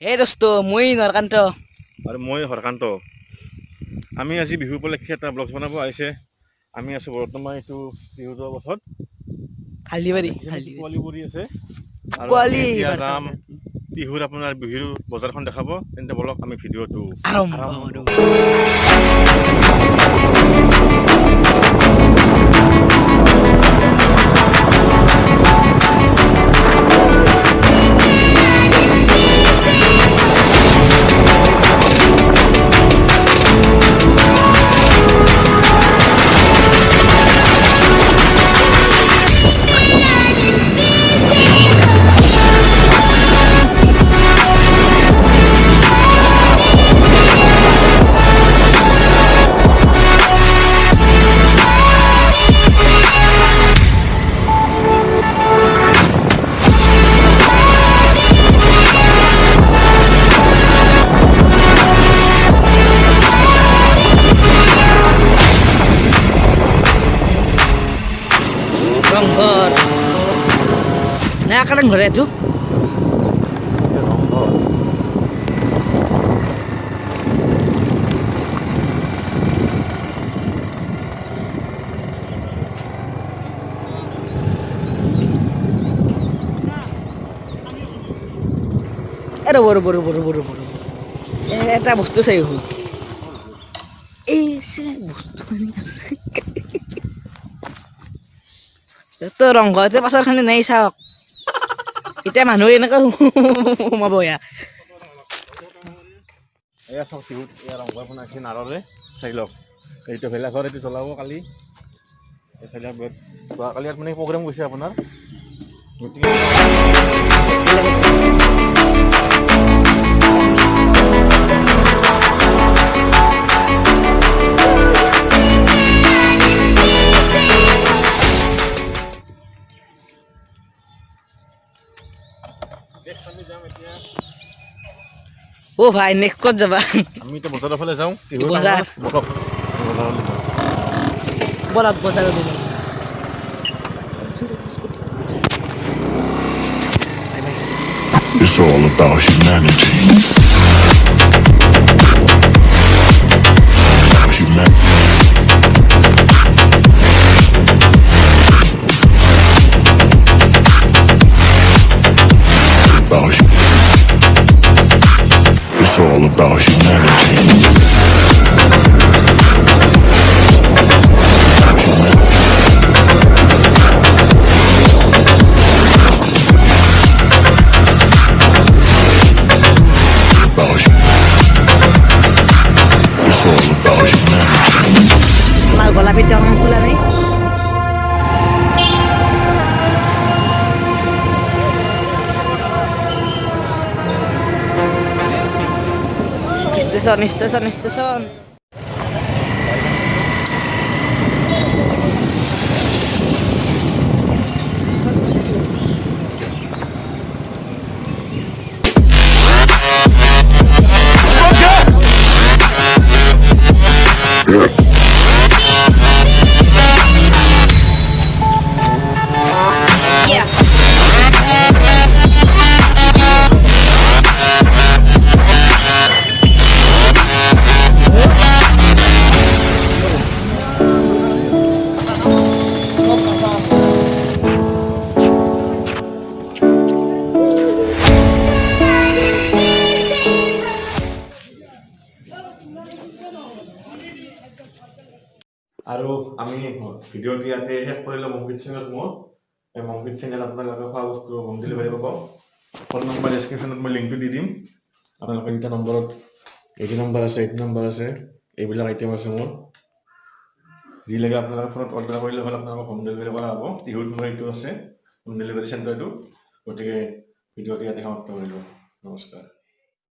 হে দোস্ত মই নৰকান্ত আৰু মই হৰকান্ত আমি আজি বিহু উপলক্ষে এটা ব্লগ বনাব আহিছে আমি আছো বৰ্তমান এইটো বিহু যোৱা পথত হালদিবাৰী পোৱালি পৰি আছে আৰু আমি পোৱালি এতিয়া বাৰটা যাম বজাত বিহুৰ আপোনাৰ বিহুৰ বজাৰখন দেখাব তেন্তে বলক আমি ভিডিঅ'টো আৰম্ভ আৰম্ভ কৰো। ৰংঘৰ নাই আকাৰং ঘৰে এইটো ৰ'ব এটা বস্তু চাই হ'ল এই বস্তু আছে তো ৰংঘৰতে পাছৰ খানি নাই চাওক এতিয়া মানুহ এনেকৈ সোমাব এয়া চাওক বিহুত এয়া ৰংঘৰ বনাইছে নাৰৰে চাই লওক এইটো ভেলাঘৰ এইটো জ্বলাব কালি চাই লওক যোৱাকালি ইয়াত মানে প্ৰগ্ৰেম গৈছে আপোনাৰ গতিকে অ ভাই নেক্সট ক'ত যাবা আমি এতিয়া বজাৰৰ ফালে যাওঁ বজাৰ বলক বজাৰত It's all about humanity. It's all about humanity. It's all about humanity. মাল গলা পিঠা এখন খোলা নাই ষ্টেচন আৰু আমি ভিডিঅ'টো ইয়াতে শেষ কৰিলোঁ মংগীত চেনেলত মোৰ এই মংগীত চেনেল আপোনালোকে খোৱা বস্তু হোম ডেলিভাৰী পাব ফোন নম্বৰ ডেছক্ৰিপশ্যনত মই লিংকটো দি দিম আপোনালোকে এতিয়া নম্বৰত 80 নম্বৰ আছে 80 নম্বৰ আছে এইবিলাক আইটেম আছে মোৰ যি লাগে আপোনালোকে ফোনত অৰ্ডাৰ কৰিলে হ'ল আপোনালোকক হোম ডেলিভাৰী কৰা হ'ব টিহুত মোৰ এইটো আছে হোম ডেলিভাৰী চেণ্টাৰটো গতিকে ভিডিঅ'টো ইয়াতে সমাপ্ত কৰিলোঁ নমস্কাৰ